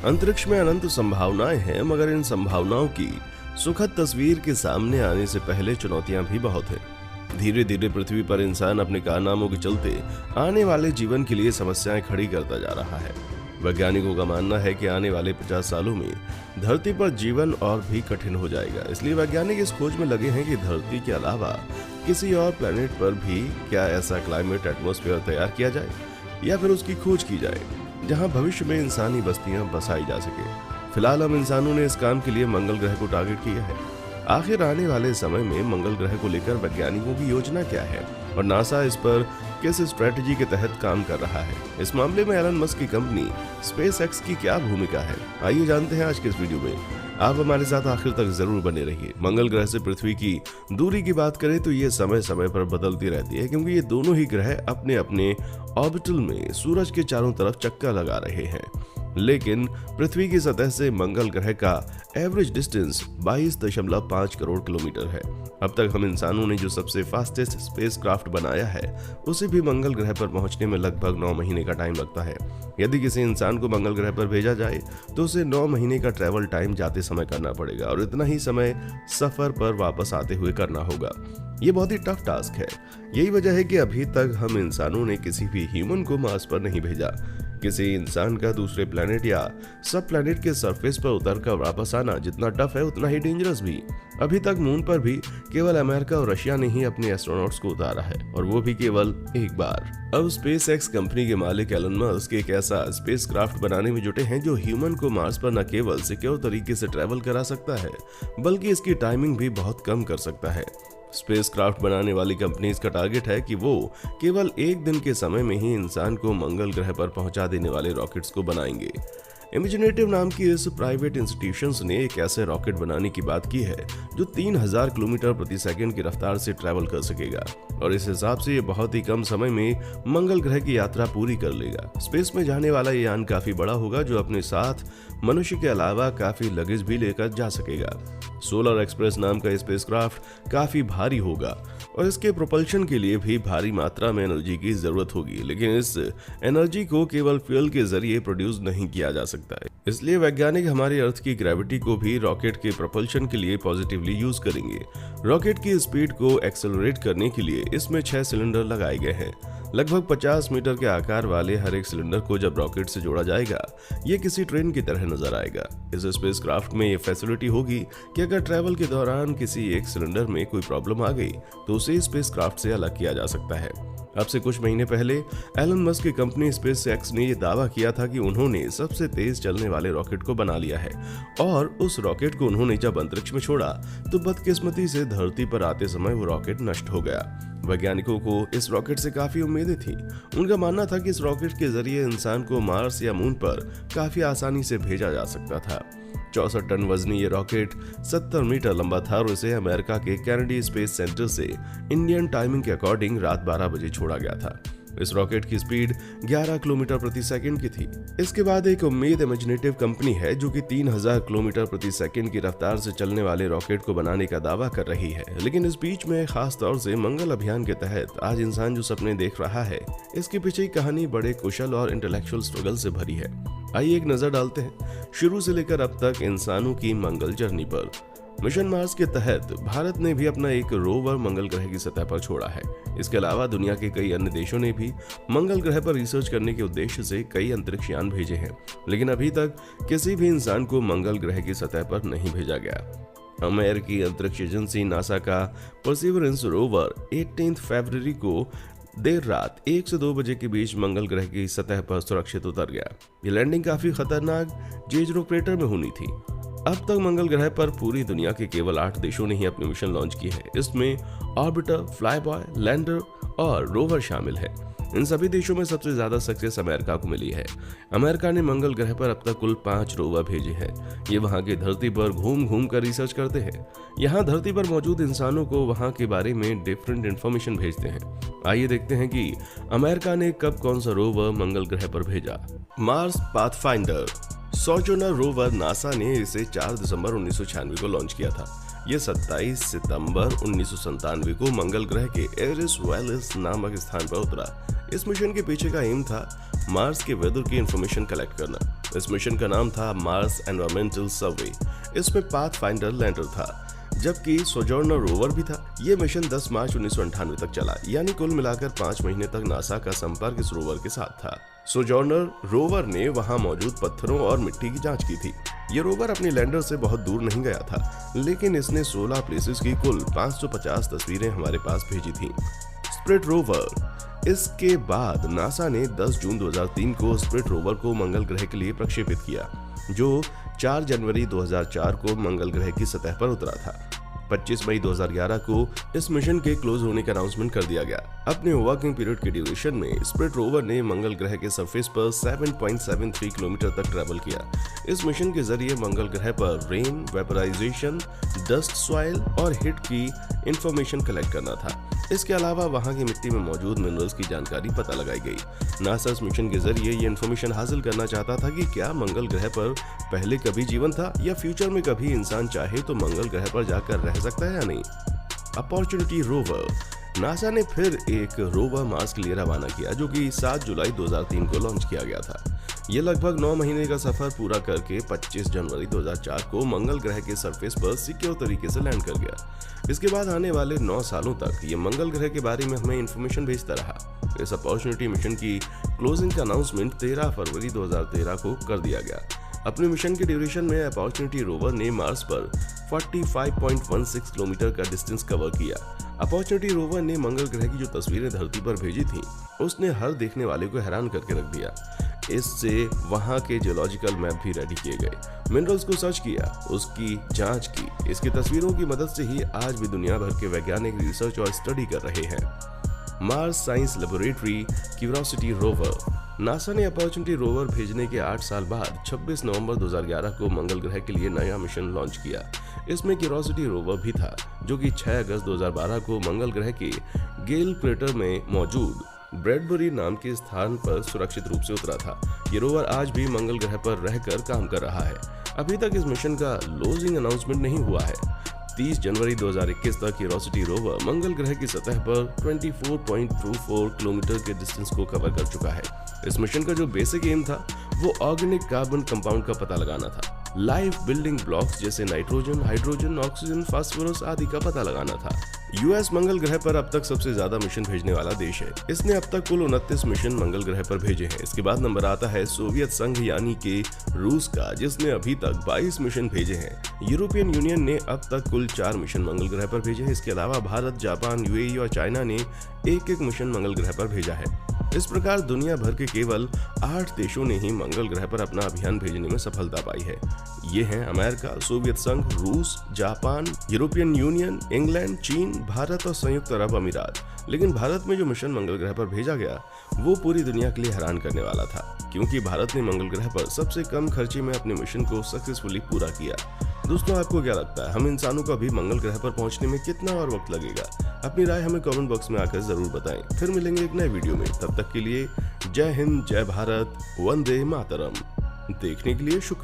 अंतरिक्ष में अनंत संभावनाएं हैं, मगर इन संभावनाओं की सुखद तस्वीर के सामने आने से पहले चुनौतियां भी बहुत हैं। धीरे धीरे पृथ्वी पर इंसान अपने कारनामों के चलते आने वाले जीवन के लिए समस्याएं खड़ी करता जा रहा है। वैज्ञानिकों का मानना है कि आने वाले 50 सालों में धरती पर जीवन और भी कठिन हो जाएगा। इसलिए वैज्ञानिक इस खोज में लगे हैं कि धरती के अलावा किसी और प्लेनेट पर भी क्या ऐसा क्लाइमेट एटमॉस्फेयर तैयार किया जाए या फिर उसकी खोज की जाए जहां भविष्य में इंसानी बस्तियां बसाई जा सके। फिलहाल हम इंसानों ने इस काम के लिए मंगल ग्रह को टारगेट किया है। आखिर आने वाले समय में मंगल ग्रह को लेकर वैज्ञानिकों की योजना क्या है और नासा इस पर किस स्ट्रेटजी के तहत काम कर रहा है? इस मामले में एलन मस्क की कंपनी स्पेसएक्स की क्या भूमिका है? आइए जानते हैं आज के इस वीडियो में। आप हमारे साथ आखिर तक जरूर बने रहिए। मंगल ग्रह से पृथ्वी की दूरी की बात करें तो ये समय समय पर बदलती रहती है, क्योंकि ये दोनों ही ग्रह अपने अपने ऑर्बिटल में सूरज के चारों तरफ चक्कर लगा रहे हैं। लेकिन पृथ्वी की सतह से मंगल ग्रह का एवरेज डिस्टेंस 22.5 करोड़ किलोमीटर है। अब तक हम इंसानों ने जो सबसे फास्टेस्ट स्पेसक्राफ्ट बनाया है, उसे भी मंगल ग्रह पर पहुंचने में लगभग 9 महीने का टाइम लगता है। यदि किसी इंसान को मंगल ग्रह पर भेजा जाए तो उसे 9 महीने का ट्रैवल टाइम जाते समय करना पड़ेगा और इतना ही समय सफर पर वापस आते हुए करना होगा। ये बहुत ही टफ टास्क है। यही वजह है कि अभी तक हम इंसानों ने किसी भी ह्यूमन को मार्स पर नहीं भेजा। किसी इंसान का दूसरे प्लेनेट या सब प्लेनेट के सरफेस पर उतरकर वापस आना जितना टफ है, उतना ही डेंजरस भी। अभी तक मून पर भी केवल अमेरिका और रशिया ने ही अपने एस्ट्रोनॉट्स को उतारा है, और वो भी केवल एक बार। अब स्पेसएक्स कंपनी के मालिक एलन मस्क एक ऐसा स्पेसक्राफ्ट बनाने में जुटे हैं जो ह्यूमन को मार्स पर न केवल सिक्योर तरीके से ट्रैवल करा सकता है, बल्कि इसकी टाइमिंग भी बहुत कम कर सकता है। स्पेसक्राफ्ट बनाने वाली कंपनीज का टारगेट है कि वो केवल एक दिन के समय में ही इंसान को मंगल ग्रह पर पहुंचा देने वाले रॉकेट्स को बनाएंगे। इमेजिनेटिव नाम की इस प्राइवेट इंस्टीट्यूशंस ने एक ऐसे रॉकेट बनाने की बात की है जो 3000 किलोमीटर प्रति सेकंड की रफ्तार से ट्रैवल कर सकेगा, और इस हिसाब से ये बहुत ही कम समय में मंगल ग्रह की यात्रा पूरी कर लेगा। स्पेस में जाने वाला ये यान काफी बड़ा होगा, जो अपने साथ मनुष्य के अलावा काफी लगेज भी लेकर जा सकेगा। सोलर एक्सप्रेस नाम का स्पेसक्राफ्ट काफी भारी होगा और इसके प्रोपल्शन के लिए भी भारी मात्रा में एनर्जी की जरूरत होगी, लेकिन इस एनर्जी को केवल फ्यूल के जरिए प्रोड्यूस नहीं किया जा सकता है। इसलिए वैज्ञानिक हमारी अर्थ की ग्रेविटी को भी रॉकेट के प्रोपल्शन के लिए पॉजिटिवली यूज करेंगे। रॉकेट की स्पीड को एक्सेलरेट करने के लिए इसमें 6 सिलेंडर लगाए गए हैं। लगभग 50 मीटर के आकार वाले हर एक सिलेंडर को जब रॉकेट से जोड़ा जाएगा, ये किसी ट्रेन की तरह नजर आएगा। इस स्पेसक्राफ्ट में ये फैसिलिटी होगी कि अगर ट्रैवल के दौरान किसी एक सिलेंडर में कोई प्रॉब्लम आ गई तो उसे स्पेसक्राफ्ट से अलग किया जा सकता है। अब से कुछ महीने पहले एलन मस्क की कंपनी स्पेसएक्स ने यह दावा किया था कि उन्होंने सबसे तेज चलने वाले रॉकेट को बना लिया है, और उस रॉकेट को उन्होंने जब अंतरिक्ष में छोड़ा तो बदकिस्मती से धरती पर आते समय वो रॉकेट नष्ट हो गया। वैज्ञानिकों को इस रॉकेट से काफी उम्मीदें थी। उनका मानना था कि इस रॉकेट के जरिए इंसान को मार्स या मून पर काफी आसानी से भेजा जा सकता था। 64 टन वजनी ये रॉकेट 70 मीटर लंबा था और इसे अमेरिका के कैनेडी स्पेस सेंटर से इंडियन टाइमिंग के अकॉर्डिंग रात 12 बजे छोड़ा गया था। इस रॉकेट की स्पीड 11 किलोमीटर प्रति सेकंड की थी। इसके बाद एक उम्मीद इमेजिनेटिव कंपनी है जो कि 3000 किलोमीटर प्रति सेकंड की रफ्तार से चलने वाले रॉकेट को बनाने का दावा कर रही है। लेकिन इस बीच में खास तौर से मंगल अभियान के तहत आज इंसान जो सपने देख रहा है, इसके पीछे की कहानी बड़े कुशल और इंटेलेक्चुअल स्ट्रगल से भरी है। आइए एक नजर डालते हैं शुरू से लेकर अब तक इंसानों की मंगल जर्नी पर। मिशन मार्स के तहत भारत ने भी अपना एक रोवर मंगल ग्रह की सतह पर छोड़ा है। इसके अलावा दुनिया के कई अन्य देशों ने भी मंगल ग्रह पर रिसर्च करने के उद्देश्य से कई अंतरिक्ष यान भेजे हैं, लेकिन अभी तक किसी भी इंसान को मंगल ग्रह की सतह पर नहीं भेजा गया। अमेरिकी अंतरिक्ष एजेंसी नासा का परसिवरेंस रोवर 18 फरवरी को देर रात 1 से 2 बजे के बीच मंगल ग्रह की सतह पर सुरक्षित उतर गया। ये लैंडिंग काफी खतरनाक जेजरो क्रेटर में होनी थी। अब तक मंगल ग्रह पर पूरी दुनिया के केवल 8 देशों ने ही अपने मिशन लॉन्च किए हैं। इसमें ऑर्बिटर, फ्लाईबॉय, लैंडर और रोवर शामिल है। इन सभी देशों में सबसे ज्यादा सक्सेस अमेरिका को मिली है। अमेरिका ने मंगल ग्रह पर अब तक कुल 5 रोवर भेजे हैं। ये वहां की धरती पर घूम घूम कर रिसर्च करते हैं। यहाँ धरती पर मौजूद इंसानों को वहां के बारे में डिफरेंट इंफॉर्मेशन भेजते हैं। आइए देखते हैं कि अमेरिका ने कब कौन सा रोवर मंगल ग्रह पर भेजा। मार्स पाथफाइंडर सोजोर्नर रोवर, नासा ने इसे 4 दिसंबर 1996 को लॉन्च किया था। ये 27 सितंबर 1997 को मंगल ग्रह के एरिस वेलिस नामक स्थान पर उतरा। इस मिशन के पीछे का एम था मार्स के वेदर की इंफॉर्मेशन कलेक्ट करना। इस मिशन का नाम था मार्स एनवायरमेंटल सर्वे। इसमें पाथफाइंडर लैंडर था, जबकि सोजर्नर रोवर भी था। ये मिशन 10 मार्च 1998 तक चला, यानी कुल मिलाकर 5 महीने तक नासा का संपर्क इस रोवर के साथ था। सोजर्नर रोवर ने वहां मौजूद पत्थरों और मिट्टी की जांच की थी। ये रोवर अपने लैंडर से बहुत दूर नहीं गया था, लेकिन इसने 16 प्लेसेस की कुल 550 तस्वीरें हमारे पास भेजी थीं। Spirit rover. इसके बाद नासा ने 10 जून 2003 को स्पिरिट रोवर को मंगल ग्रह के लिए प्रक्षेपित किया, जो 4 जनवरी 2004 को मंगल ग्रह की सतह पर उतरा था। 25 मई 2011 को इस मिशन के क्लोज होने का अनाउंसमेंट कर दिया गया। अपने वर्किंग पीरियड के ड्यूरेशन में स्पिरिट रोवर ने मंगल ग्रह के सरफेस पर 7.73 किलोमीटर तक ट्रैवल किया। इस मिशन के जरिए मंगल ग्रह पर रेन, वेपराइजेशन, डस्ट, सॉइल और हिट की इंफॉर्मेशन कलेक्ट करना था। इसके अलावा वहां की मिट्टी में मौजूद मिनरल्स की जानकारी पता लगाई गई। नासा इस मिशन के जरिए ये इंफॉर्मेशन हासिल करना चाहता था कि क्या मंगल ग्रह पर पहले कभी जीवन था या फ्यूचर में कभी इंसान चाहे तो मंगल ग्रह पर जाकर रह सकता है या नहीं। Opportunity rover. नासा ने फिर एक रोवर मार्स के लिए रवाना किया, जो कि 7 जुलाई 2003 को लॉन्च किया गया था। ये लगभग 9 महीने का सफर पूरा करके 25 जनवरी 2004 को मंगल ग्रह के सरफेस पर सिक्योर तरीके से लैंड कर गया। इसके बाद आने वाले 9 सालों तक ये मंगल ग्रह के बारे में हमें इंफॉर्मेशन भेजता रहा। इस अपॉर्चुनिटी मिशन की क्लोजिंग का अनाउंसमेंट 13 फरवरी 2013 को कर दिया गया। अपने मिशन के ड्यूरेशन में अपॉर्चुनिटी रोवर ने मार्स पर 45.16 किलोमीटर का डिस्टेंस कवर किया। अपॉर्चुनिटी रोवर ने मंगल ग्रह की जो तस्वीरें धरती पर भेजी थीं, उसने हर देखने वाले को हैरान करके रख दिया। इससे वहां के जियोलॉजिकल मैप भी रेडी किए गए, मिनरल्स को सर्च किया, उसकी जांच की। इसकी तस्वीरों की मदद से ही आज भी दुनिया भर के वैज्ञानिक रिसर्च और स्टडी कर रहे हैं। Mars science laboratory curiosity rover. NASA ने अपॉर्चुनिटी रोवर भेजने के 8 साल बाद 26 नवंबर 2011 को मंगल ग्रह के लिए नया मिशन लॉन्च किया। इसमें क्यूरियोसिटी रोवर भी था, जो कि 6 अगस्त 2012 को मंगल ग्रह के गेल क्रेटर में मौजूद ब्रैडबरी नाम के स्थान पर सुरक्षित रूप से उतरा था। ये रोवर आज भी मंगल ग्रह पर रहकर काम कर रहा है। अभी तक इस मिशन का क्लोजिंग अनाउंसमेंट नहीं हुआ है। 30 जनवरी 2021 तक क्यूरियोसिटी रोवर मंगल ग्रह की सतह पर 24.24 किलोमीटर के डिस्टेंस को कवर कर चुका है। इस मिशन का जो बेसिक एम था वो ऑर्गेनिक कार्बन कंपाउंड का पता लगाना था। लाइफ बिल्डिंग ब्लॉक्स जैसे नाइट्रोजन, हाइड्रोजन, ऑक्सीजन, फास्फोरस आदि का पता लगाना था। यूएस मंगल ग्रह पर अब तक सबसे ज्यादा मिशन भेजने वाला देश है। इसने अब तक कुल 29 मिशन मंगल ग्रह पर भेजे हैं। इसके बाद नंबर आता है सोवियत संघ यानी कि रूस का, जिसने अभी तक 22 मिशन भेजे हैं। यूरोपियन यूनियन ने अब तक कुल 4 मिशन मंगल ग्रह पर भेजे हैं। इसके अलावा भारत, जापान, यूएई और चाइना ने एक मिशन मंगल ग्रह पर भेजा है। इस प्रकार दुनिया भर के केवल 8 देशों ने ही मंगल ग्रह पर अपना अभियान भेजने में सफलता पाई है। ये हैं अमेरिका, सोवियत संघ, रूस, जापान, यूरोपियन यूनियन, इंग्लैंड, चीन, भारत और संयुक्त अरब अमीरात। लेकिन भारत में जो मिशन मंगल ग्रह पर भेजा गया वो पूरी दुनिया के लिए हैरान करने वाला था, क्योंकि भारत ने मंगल ग्रह पर सबसे कम खर्चे में अपने मिशन को सक्सेसफुली पूरा किया। दोस्तों, आपको क्या लगता है, हम इंसानों को अभी मंगल ग्रह पर पहुंचने में कितना और वक्त लगेगा? अपनी राय हमें कमेंट बॉक्स में आकर जरूर बताएं। फिर मिलेंगे एक नए वीडियो में। तब तक के लिए जय हिंद, जय भारत, वंदे मातरम। देखने के लिए शुक्रिया।